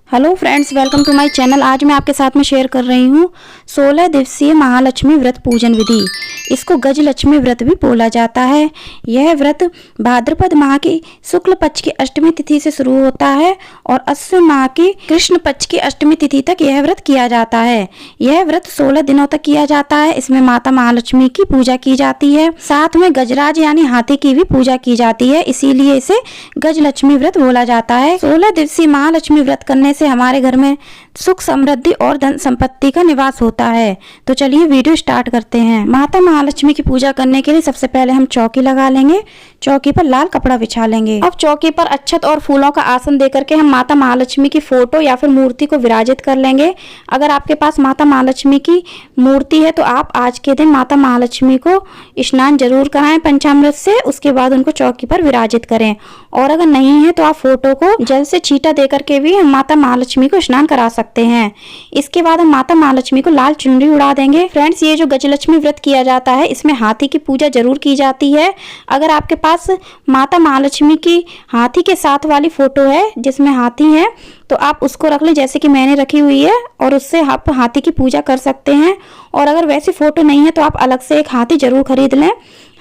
Hello friends, welcome to my channel. आज मैं आपके साथ में शेयर कर रही हूँ 16 दिवसीय महालक्ष्मी व्रत पूजन विधि। इसको गजलक्ष्मी व्रत भी बोला जाता है। यह व्रत भाद्रपद माह की शुक्ल पक्ष की अष्टमी तिथि से शुरू होता है और अश्विन माह की कृष्ण पक्ष की अष्टमी तिथि तक यह व्रत किया जाता है। यह व्रत 16 दिनों तक किया जाता है। इसमें माता महालक्ष्मी की पूजा की जाती है, साथ में गजराज यानी हाथी की भी पूजा की जाती है, इसीलिए इसे गजलक्ष्मी व्रत बोला जाता है। 16 दिवसीय महालक्ष्मी व्रत करने से हमारे घर में सुख समृद्धि और धन संपत्ति का निवास होता है। तो चलिए वीडियो स्टार्ट करते हैं। माता महालक्ष्मी की पूजा करने के लिए सबसे पहले हम चौकी लगा लेंगे। चौकी पर लाल कपड़ा बिछा लेंगे। अब चौकी पर अक्षत और फूलों का आसन देकर के हम माता महालक्ष्मी की फोटो या फिर मूर्ति को विराजित कर लेंगे। अगर आपके पास माता महालक्ष्मी की मूर्ति है तो आप आज के दिन माता महालक्ष्मी को स्नान जरूर कराएं पंचामृत से, उसके बाद उनको चौकी पर विराजित करें। और अगर नहीं है तो आप फोटो को जल से छींटा देकर के भी हम माता महालक्ष्मी को स्नान करा सकते हैं। इसके बाद हम माता महालक्ष्मी को लाल चुनरी उड़ा देंगे। फ्रेंड्स, ये जो गजलक्ष्मी व्रत किया जाता है इसमें हाथी की पूजा जरूर की जाती है। अगर आपके पास माता महालक्ष्मी की हाथी के साथ वाली फोटो है जिसमें हाथी है तो आप उसको रख लें, जैसे कि मैंने रखी हुई है, और उससे आप हाथी की पूजा कर सकते हैं। और अगर वैसी फोटो नहीं है तो आप अलग से एक हाथी जरूर खरीद लें।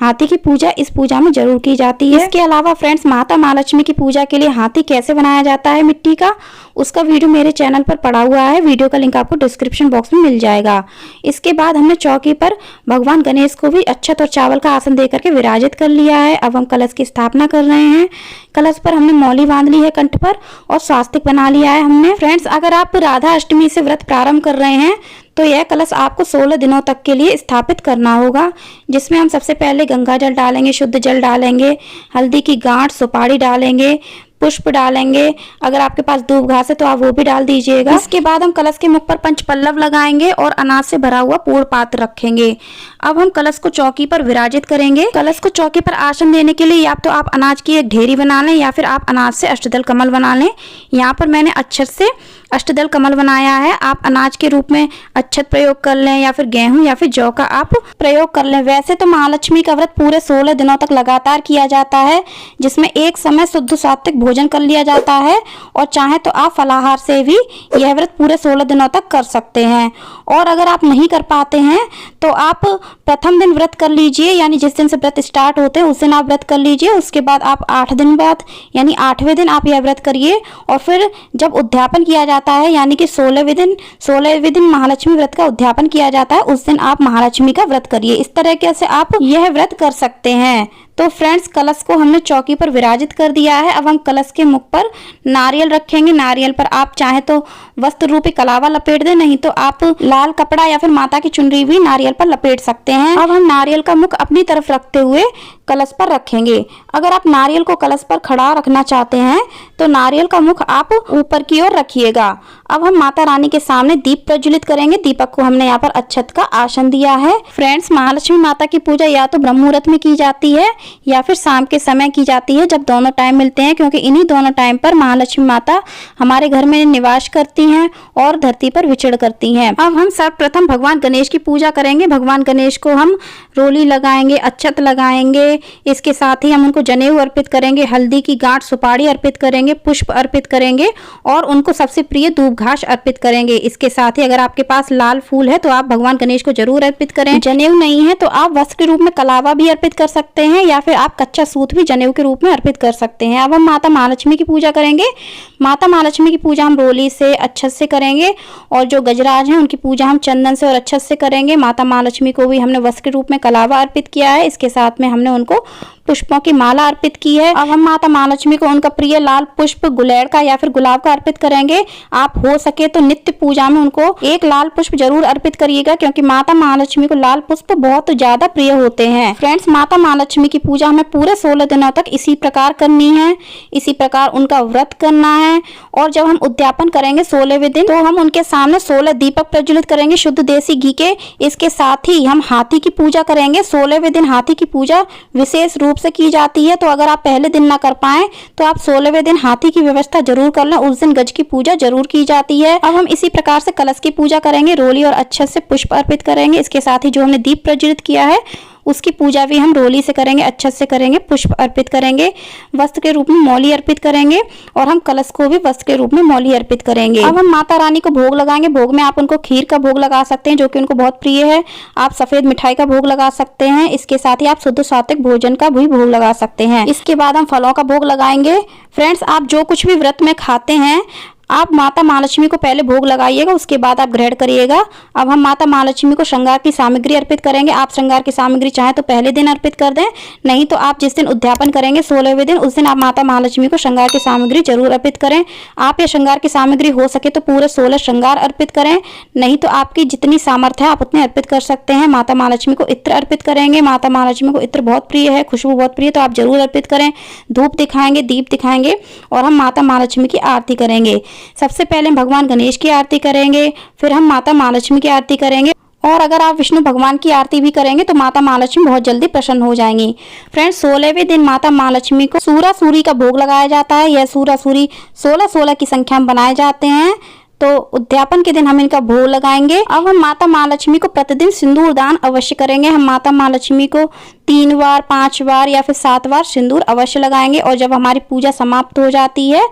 हाथी की पूजा इस पूजा में जरूर की जाती है। इसके अलावा फ्रेंड्स, माता महालक्ष्मी की पूजा के लिए हाथी कैसे बनाया जाता है मिट्टी का, उसका वीडियो मेरे चैनल पर पड़ा हुआ है। वीडियो का लिंक आपको डिस्क्रिप्शन बॉक्स में मिल जाएगा। इसके बाद हमने चौकी पर भगवान गणेश को भी अक्षत और चावल का आसन देकर के विराजित कर लिया है। अब हम कलश की स्थापना कर रहे हैं। कलश पर हमने मौली बांध ली है कंठ पर और स्वास्तिक बना लिया है हमने। फ्रेंड्स, अगर आप राधा अष्टमी से व्रत प्रारंभ कर रहे हैं तो यह कलश आपको 16 दिनों तक के लिए स्थापित करना होगा, जिसमें हम सबसे पहले गंगा जल डालेंगे, शुद्ध जल डालेंगे, हल्दी की गांठ, सुपारी डालेंगे, पुष्प डालेंगे। अगर आपके पास दूब घास है तो आप वो भी डाल दीजिएगा। इसके बाद हम कलश के मुख पर पंच पल्लव लगाएंगे और अनाज से भरा हुआ पूर्ण पात्र रखेंगे। अब हम कलश को चौकी पर विराजित करेंगे। कलश को चौकी पर आसन देने के लिए या तो आप अनाज की एक ढेरी बना लें या फिर आप अनाज से अष्टदल कमल बना लें। यहाँ पर मैंने अक्षत से अष्टदल कमल बनाया है। आप अनाज के रूप में अक्षत प्रयोग कर लें या फिर गेहूं या फिर जौ का आप प्रयोग कर लें। वैसे तो महालक्ष्मी का व्रत पूरे 16 दिनों तक लगातार किया जाता है, जिसमें एक समय शुद्ध सात्विक भोजन कर लिया जाता है और चाहे तो आप फलाहार से भी यह व्रत पूरे 16 दिनों तक कर सकते हैं। और अगर आप नहीं कर पाते हैं तो आप प्रथम दिन व्रत कर लीजिए, यानी जिस दिन से व्रत स्टार्ट होते हैं उस दिन आप व्रत कर लीजिए। उसके बाद आप 8 दिन बाद यानी 8वें दिन आप यह व्रत करिए। और फिर जब उद्यापन किया जाता है यानी कि 16वें दिन महालक्ष्मी व्रत का उद्यापन किया जाता है, उस दिन आप महालक्ष्मी का व्रत करिए। इस तरीके से आप यह व्रत कर सकते हैं। तो फ्रेंड्स, कलश को हमने चौकी पर विराजित कर दिया है। अब हम कलश के मुख पर नारियल रखेंगे। नारियल पर आप चाहे तो वस्त्र रूपी कलावा लपेट दें, नहीं तो आप लाल कपड़ा या फिर माता की चुनरी भी नारियल पर लपेट सकते हैं। अब हम नारियल का मुख अपनी तरफ रखते हुए कलश पर रखेंगे। अगर आप नारियल को कलश पर खड़ा रखना चाहते हैं तो नारियल का मुख आप ऊपर की ओर रखिएगा। अब हम माता रानी के सामने दीप प्रज्वलित करेंगे। दीपक को हमने यहाँ पर अक्षत का आसन दिया है। फ्रेंड्स, महालक्ष्मी माता की पूजा या तो ब्रह्म मुहूर्त में की जाती है या फिर शाम के समय की जाती है, जब दोनों टाइम मिलते हैं, क्योंकि इन्हीं दोनों टाइम पर महालक्ष्मी माता हमारे घर में निवास करती हैं और धरती पर विचरण करती हैं। अब हम सर्वप्रथम भगवान गणेश की पूजा करेंगे। भगवान गणेश को हम रोली लगाएंगे, अक्षत लगाएंगे। इसके साथ ही हम उनको जनेऊ अर्पित करेंगे, हल्दी की गांठ, सुपारी अर्पित करेंगे, पुष्प अर्पित करेंगे और उनको सबसे प्रिय दूब घास अर्पित करेंगे। इसके साथ ही अगर आपके पास लाल फूल है तो आप भगवान गणेश को जरूर अर्पित करें। जनेऊ नहीं है तो आप वस्त्र के रूप में कलावा भी अर्पित कर सकते हैं या फिर आप कच्चा सूत भी जनेऊ के रूप में अर्पित कर सकते हैं। अब हम माता महालक्ष्मी की पूजा करेंगे। माता महालक्ष्मी की पूजा हम रोली से, अक्षत से करेंगे और जो गजराज हैं उनकी पूजा हम चंदन से और अक्षत से करेंगे। माता महालक्ष्मी को भी हमने वस्त्र के रूप में कलावा अर्पित किया है। इसके साथ में हमने उनको पुष्पों की माला अर्पित की है। अब हम माता महालक्ष्मी को उनका प्रिय लाल पुष्प गुलेड़ का या फिर गुलाब का अर्पित करेंगे। आप हो सके तो नित्य पूजा में उनको एक लाल पुष्प जरूर अर्पित करिएगा, क्योंकि माता महालक्ष्मी को लाल पुष्प बहुत ज्यादा प्रिय होते हैं। फ्रेंड्स, माता महालक्ष्मी की पूजा हमें पूरे 16 दिनों तक इसी प्रकार करनी है, इसी प्रकार उनका व्रत करना है। और जब हम उद्यापन करेंगे 16वें दिन तो हम उनके सामने 16 दीपक प्रज्वलित करेंगे शुद्ध देसी घी के। इसके साथ ही हम हाथी की पूजा करेंगे। 16वें दिन हाथी की पूजा विशेष रूप से की जाती है, तो अगर आप पहले दिन ना कर पाए तो आप 16वें दिन हाथी की व्यवस्था जरूर कर लें। उस दिन गज की पूजा जरूर की जाती है। अब हम इसी प्रकार से कलश की पूजा करेंगे। रोली और अक्षत से पुष्प अर्पित करेंगे। इसके साथ ही जो हमने दीप प्रज्वलित किया है उसकी पूजा भी हम रोली से करेंगे, अच्छे से करेंगे, पुष्प अर्पित करेंगे, वस्त्र के रूप में मौली अर्पित करेंगे और हम कलश को भी वस्त्र के रूप में मौली अर्पित करेंगे। अब हम माता रानी को भोग लगाएंगे। भोग में आप उनको खीर का भोग लगा सकते हैं जो कि उनको बहुत प्रिय है। आप सफेद मिठाई का भोग लगा सकते हैं। इसके साथ ही आप शुद्ध सात्विक भोजन का भी भोग लगा सकते हैं। इसके बाद हम फलों का भोग लगाएंगे। फ्रेंड्स, आप जो कुछ भी व्रत में खाते हैं आप माता महालक्ष्मी को पहले भोग लगाइएगा, उसके बाद आप ग्रहण करिएगा। अब हम माता महालक्ष्मी को श्रृंगार की सामग्री अर्पित करेंगे। आप श्रृंगार की सामग्री चाहे तो पहले दिन अर्पित कर दें, नहीं तो आप जिस दिन उद्यापन करेंगे 16वें दिन, उस दिन आप माता महालक्ष्मी को श्रृंगार की सामग्री जरूर अर्पित करें। आप ये श्रृंगार की सामग्री हो सके तो पूरे 16 श्रृंगार अर्पित करें, नहीं तो आपकी जितनी सामर्थ्य है आप उतने अर्पित कर सकते हैं। माता महालक्ष्मी को इत्र अर्पित करेंगे। माता महालक्ष्मी को इत्र बहुत प्रिय है, खुशबू बहुत प्रिय, तो आप जरूर अर्पित करें। धूप दिखाएंगे, दीप दिखाएंगे और हम माता महालक्ष्मी की आरती करेंगे। सबसे पहले हम भगवान गणेश की आरती करेंगे, फिर हम माता महालक्ष्मी की आरती करेंगे और अगर आप विष्णु भगवान की आरती भी करेंगे तो माता महालक्ष्मी बहुत जल्दी प्रसन्न हो जाएंगी। फ्रेंड्स, 16वें दिन माता महालक्ष्मी को सूरा सूरी का भोग लगाया जाता है। यह सूरा सूरी 16 की संख्या में बनाए जाते हैं, तो उद्यापन के दिन हम इनका भोग लगाएंगे। अब हम माता महालक्ष्मी को प्रतिदिन सिंदूर दान अवश्य करेंगे। हम माता महालक्ष्मी को 3 बार, 5 बार या फिर 7 बार सिंदूर अवश्य लगाएंगे और जब हमारी पूजा समाप्त हो जाती है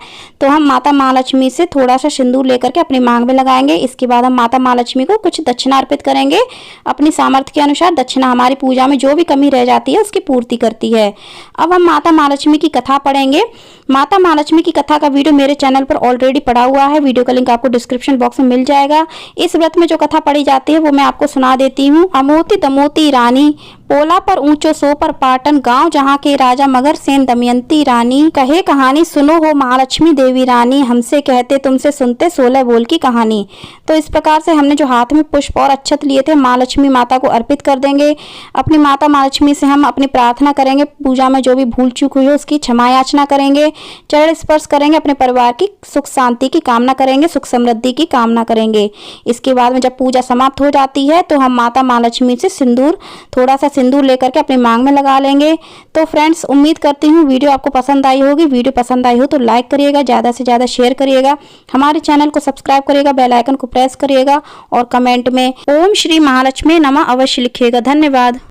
तो हम माता महालक्ष्मी से थोड़ा सा सिंदूर लेकर के अपनी मांग में लगाएंगे। इसके बाद हम माता महालक्ष्मी को कुछ दक्षिणा अर्पित करेंगे। अपनी सामर्थ्य के अनुसार दक्षिणा हमारी पूजा में जो भी कमी रह जाती है उसकी पूर्ति करती है। अब हम माता महालक्ष्मी की कथा पढ़ेंगे। माता महालक्ष्मी की कथा का वीडियो मेरे चैनल पर ऑलरेडी पड़ा हुआ है, वीडियो का लिंक आपको डिस्क्रिप्शन बॉक्स में मिल जाएगा। इस व्रत में जो कथा पढ़ी जाती है वो मैं आपको सुना देती हूँ। अमोती दमोती रानी, पोला पर ऊंचो सो पर पाटन, गांव जहाँ के राजा मगर सेन दमयंती रानी, कहे कहानी सुनो हो महालक्ष्मी देवी रानी, हमसे कहते तुमसे सुनते 16 बोल की कहानी। तो इस प्रकार से हमने जो हाथ में पुष्प और अक्षत लिए थे महालक्ष्मी माता को अर्पित कर देंगे। अपनी माता महालक्ष्मी से हम अपनी प्रार्थना करेंगे, पूजा में जो भी भूल चूक हुई हो उसकी क्षमा याचना करेंगे, चरण स्पर्श करेंगे, अपने परिवार की सुख शांति की कामना करेंगे, सुख समृद्धि की कामना करेंगे। इसके बाद में जब पूजा समाप्त हो जाती है तो हम माता महालक्ष्मी से सिंदूर, थोड़ा सा सिंदूर लेकर के अपनी मांग में लगा लेंगे। तो फ्रेंड्स, उम्मीद करती हूँ वीडियो आपको पसंद आई होगी। वीडियो पसंद आई हो तो लाइक करिएगा, ज़्यादा से ज़्यादा शेयर करिएगा, हमारे चैनल को सब्सक्राइब करिएगा, बेल आइकन को प्रेस करिएगा और कमेंट में ओम श्री महालक्ष्मी नमः अवश्य लिखिएगा। धन्यवाद।